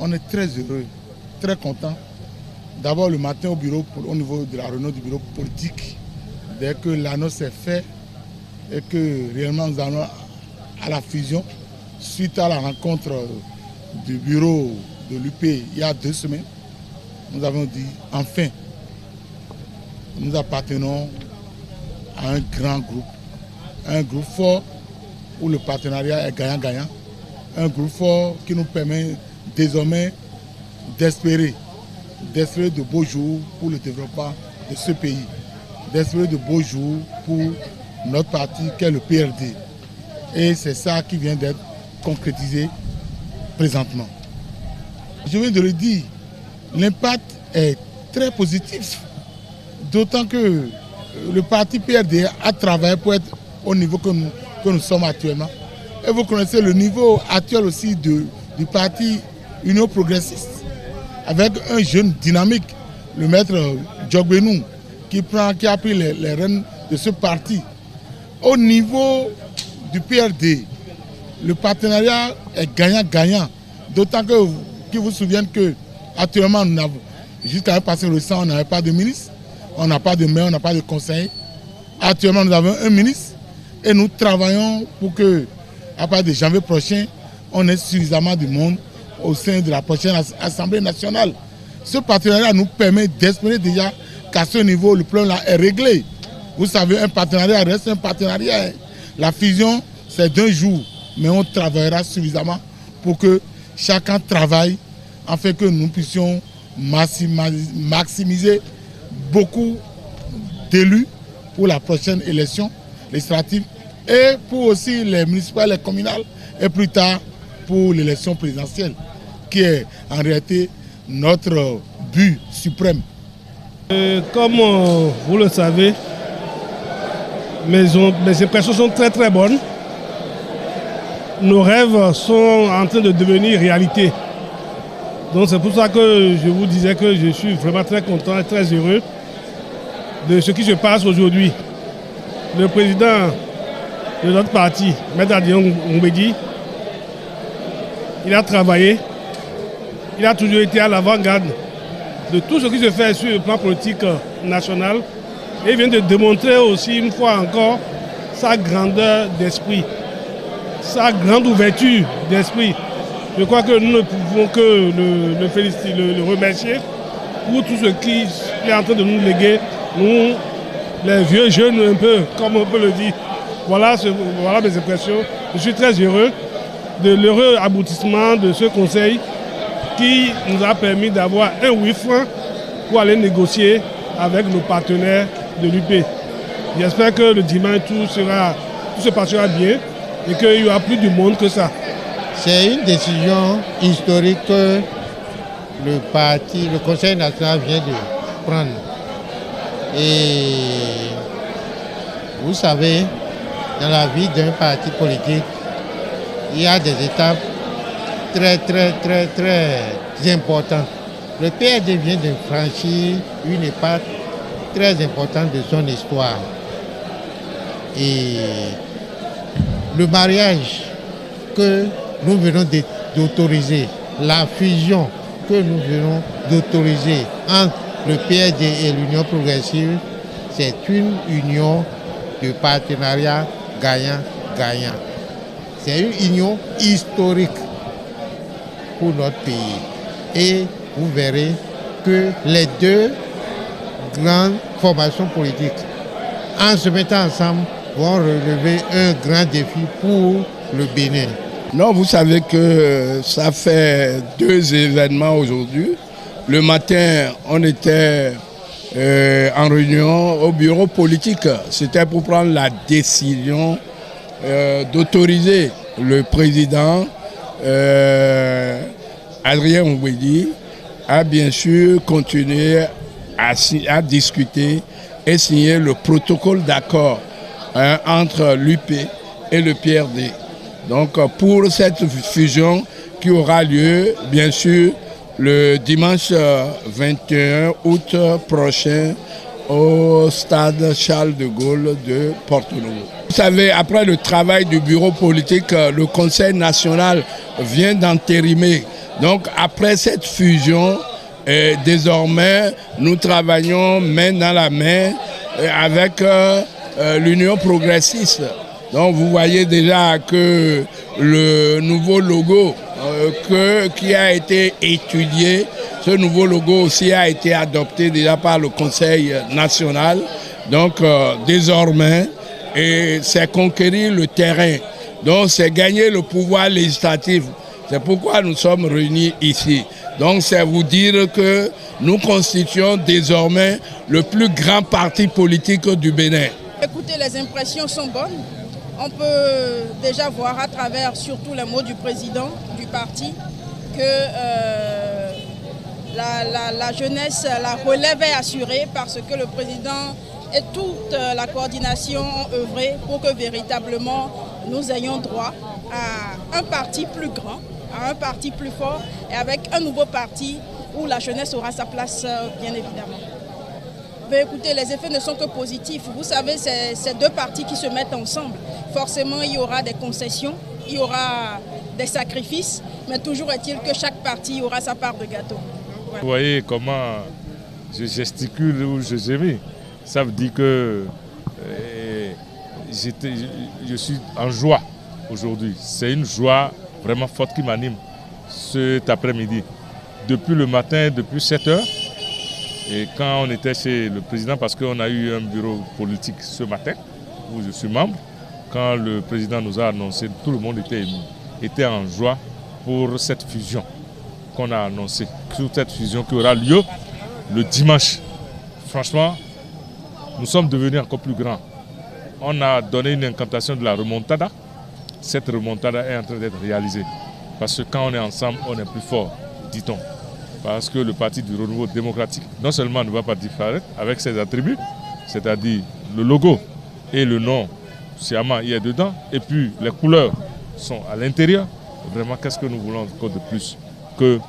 On est très heureux, très content. D'abord le matin au bureau, au niveau de la réunion du bureau politique, dès que l'annonce est faite et que réellement nous allons à la fusion, suite à la rencontre du bureau de l'UP il y a 2 semaines, nous avons dit enfin, nous appartenons à un grand groupe, un groupe fort où le partenariat est gagnant-gagnant, un groupe fort qui nous permet désormais d'espérer de beaux jours pour le développement de ce pays, d'espérer de beaux jours pour notre parti qui est le PRD. Et c'est ça qui vient d'être concrétisé présentement. Je viens de le dire, l'impact est très positif, d'autant que le parti PRD a travaillé pour être au niveau que nous sommes actuellement. Et vous connaissez le niveau actuel aussi du parti Union Progressiste, avec un jeune dynamique, le maître Djogbenou, qui a pris les rênes de ce parti. Au niveau du PRD, le partenariat est gagnant-gagnant, d'autant que vous vous souvenez qu'actuellement, jusqu'à un passé récent, on n'avait pas de ministre, on n'a pas de maire, on n'a pas de conseiller. Actuellement, nous avons un ministre et nous travaillons pour que, à partir de janvier prochain, on ait suffisamment de monde au sein de la prochaine Assemblée nationale. Ce partenariat nous permet d'espérer déjà qu'à ce niveau, le problème là est réglé. Vous savez, un partenariat reste un partenariat. La fusion, c'est d'un jour, mais on travaillera suffisamment pour que chacun travaille afin que nous puissions maximiser beaucoup d'élus pour la prochaine élection législative et pour aussi les municipales et communales et plus tard pour l'élection présidentielle qui est en réalité notre but suprême. Comme vous le savez, mes impressions sont très très bonnes. Nos rêves sont en train de devenir réalité. Donc c'est pour ça que je vous disais que je suis vraiment très content et très heureux de ce qui se passe aujourd'hui. Le président de notre parti, M. Adion Mbedi, il a travaillé, il a toujours été à l'avant-garde de tout ce qui se fait sur le plan politique national et il vient de démontrer aussi une fois encore sa grandeur d'esprit, sa grande ouverture d'esprit. Je crois que nous ne pouvons que le féliciter, le remercier pour tout ce qu'il est en train de nous léguer, nous, les vieux jeunes un peu, comme on peut le dire. Voilà mes impressions. Je suis très heureux de l'heureux aboutissement de ce conseil qui nous a permis d'avoir un 8 francs pour aller négocier avec nos partenaires de l'UP. J'espère que le dimanche tout se passera bien et qu'il y aura plus de monde que ça. C'est une décision historique que le Conseil national vient de prendre. Et vous savez, dans la vie d'un parti politique, il y a des étapes très importantes. Le PRD vient de franchir une étape très importante de son histoire. Et le mariage que nous venons d'autoriser, la fusion que nous venons d'autoriser entre le PRD et l'Union progressive, c'est une union de partenariat gagnant-gagnant. C'est une union historique pour notre pays. Et vous verrez que les deux grandes formations politiques, en se mettant ensemble, vont relever un grand défi pour le Bénin. Non, vous savez que ça fait 2 événements aujourd'hui. Le matin, on était en réunion au bureau politique. C'était pour prendre la décision d'autoriser le président Adrien Mbedi à bien sûr continuer à discuter et signer le protocole d'accord entre l'UP et le PRD. Donc pour cette fusion qui aura lieu bien sûr le dimanche 21 août prochain au stade Charles de Gaulle de Porto-Novo. Vous savez, après le travail du bureau politique, le Conseil national vient d'entérimer Donc après cette fusion, désormais, nous travaillons main dans la main avec l'Union progressiste. Donc vous voyez déjà que le nouveau logo qui a été étudié, ce nouveau logo aussi a été adopté déjà par le Conseil national. Donc désormais, c'est conquérir le terrain. Donc c'est gagner le pouvoir législatif. C'est pourquoi nous sommes réunis ici. Donc c'est vous dire que nous constituons désormais le plus grand parti politique du Bénin. Écoutez, les impressions sont bonnes. On peut déjà voir à travers surtout les mots du président du parti que la jeunesse, la relève est assurée parce que le président et toute la coordination ont œuvré pour que véritablement nous ayons droit à un parti plus grand, à un parti plus fort et avec un nouveau parti où la jeunesse aura sa place bien évidemment. Mais écoutez, les effets ne sont que positifs. Vous savez, c'est deux partis qui se mettent ensemble. Forcément, il y aura des concessions, il y aura des sacrifices, mais toujours est-il que chaque parti aura sa part de gâteau. Voilà. Vous voyez comment je gesticule ou je gémis. Ça veut dire que je suis en joie aujourd'hui. C'est une joie vraiment forte qui m'anime cet après-midi. Depuis le matin, depuis 7 heures, et quand on était chez le président, parce qu'on a eu un bureau politique ce matin, où je suis membre, quand le président nous a annoncé, tout le monde était en joie pour cette fusion qu'on a annoncée. Sur cette fusion qui aura lieu le dimanche. Franchement, nous sommes devenus encore plus grands. On a donné une incantation de la remontada. Cette remontada est en train d'être réalisée. Parce que quand on est ensemble, on est plus fort, dit-on. Parce que le parti du renouveau démocratique, non seulement ne va pas disparaître avec ses attributs, c'est-à-dire le logo et le nom, sciemment, il est dedans, et puis les couleurs sont à l'intérieur. Vraiment, qu'est-ce que nous voulons encore de plus que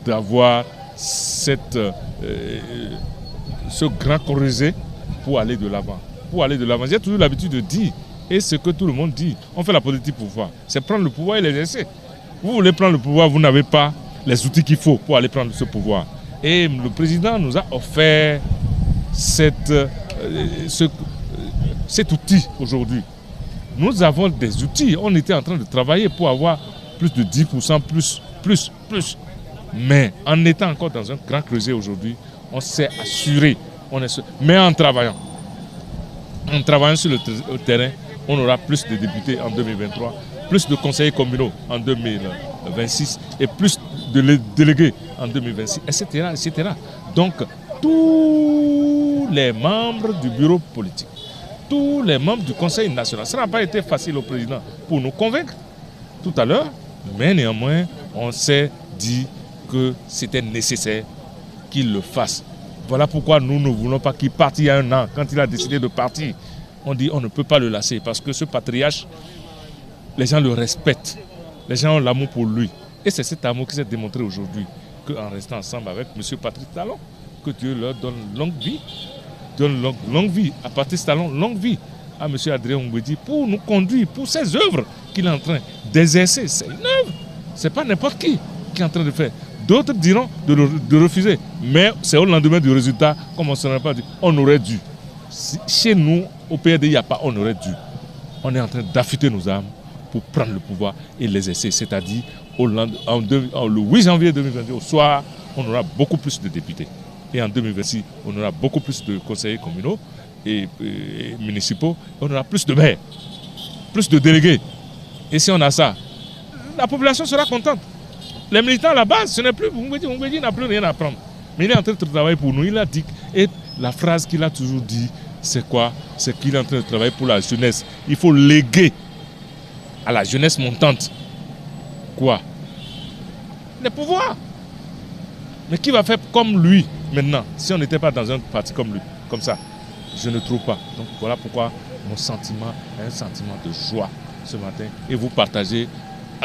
d'avoir ce grand corrigé pour aller de l'avant. Pour aller de l'avant, j'ai toujours l'habitude de dire, et ce que tout le monde dit, on fait la politique pour pouvoir, c'est prendre le pouvoir et l'exercer. Vous voulez prendre le pouvoir, vous n'avez pas les outils qu'il faut pour aller prendre ce pouvoir. Et le président nous a offert cet outil aujourd'hui. Nous avons des outils. On était en train de travailler pour avoir plus de 10%, plus. Mais en étant encore dans un grand creuset aujourd'hui, on s'est assuré. Mais en travaillant sur le terrain, on aura plus de députés en 2023, plus de conseillers communaux en 2026 et plus de délégués en 2026, etc. Donc, tous les membres du bureau politique, tous les membres du Conseil national, ça n'a pas été facile au président pour nous convaincre tout à l'heure, mais néanmoins, on s'est dit que c'était nécessaire qu'il le fasse. Voilà pourquoi nous ne voulons pas qu'il parte il y a un an, quand il a décidé de partir. On dit on ne peut pas le lasser parce que ce patriarche, les gens le respectent, les gens ont l'amour pour lui. Et c'est cet amour qui s'est démontré aujourd'hui, qu'en restant ensemble avec M. Patrice Talon, que Dieu leur donne longue vie, à Patrice Talon, longue vie à M. Adrien Ngwedi pour nous conduire, pour ces œuvres qu'il est en train d'exercer. C'est une œuvre, ce n'est pas n'importe qui est en train de faire. D'autres diront de refuser, mais c'est au lendemain du résultat, comme on ne s'en pas dit, on aurait dû. Chez nous, au PRD, il n'y a pas on aurait dû. On est en train d'affûter nos âmes pour prendre le pouvoir et l'exercer, c'est-à-dire le 8 janvier 2022, au soir, on aura beaucoup plus de députés. Et en 2026, on aura beaucoup plus de conseillers communaux et municipaux. On aura plus de maires, plus de délégués. Et si on a ça, la population sera contente. Les militants à la base, ce n'est plus Ngwedi n'a plus rien à prendre. Mais il est en train de travailler pour nous. Il a dit, et la phrase qu'il a toujours dit, c'est quoi? C'est qu'il est en train de travailler pour la jeunesse. Il faut léguer à la jeunesse montante. Quoi? Les pouvoirs. Mais qui va faire comme lui maintenant, si on n'était pas dans un parti comme lui, comme ça? Je ne trouve pas. Donc voilà pourquoi mon sentiment est un sentiment de joie ce matin. Et vous partagez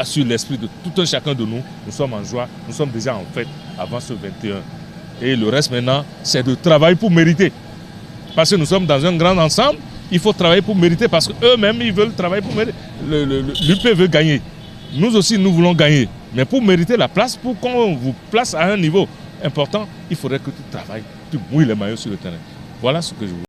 sur l'esprit de tout un chacun de nous. Nous sommes en joie, nous sommes déjà en fête avant ce 21. Et le reste maintenant, c'est de travailler pour mériter. Parce que nous sommes dans un grand ensemble, il faut travailler pour mériter parce qu'eux-mêmes, ils veulent travailler pour mériter. L'UP veut gagner. Nous aussi, nous voulons gagner. Mais pour mériter la place, pour qu'on vous place à un niveau important, il faudrait que tu travailles, tu mouilles les maillots sur le terrain. Voilà ce que je veux.